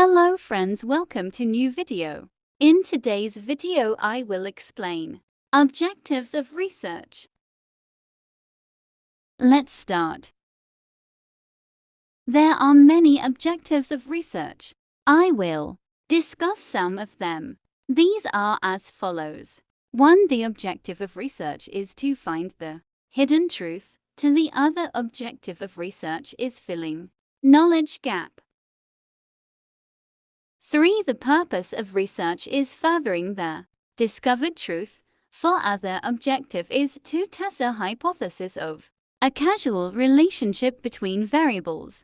Hello friends, welcome to new video. In today's video I will explain objectives of research. Let's start. There are many objectives of research. I will discuss some of them. These are as follows. 1. The objective of research is to find the hidden truth. The other objective of research is filling knowledge gap. 3. The purpose of research is furthering the discovered truth. 4. Other objective is to test a hypothesis of a causal relationship between variables.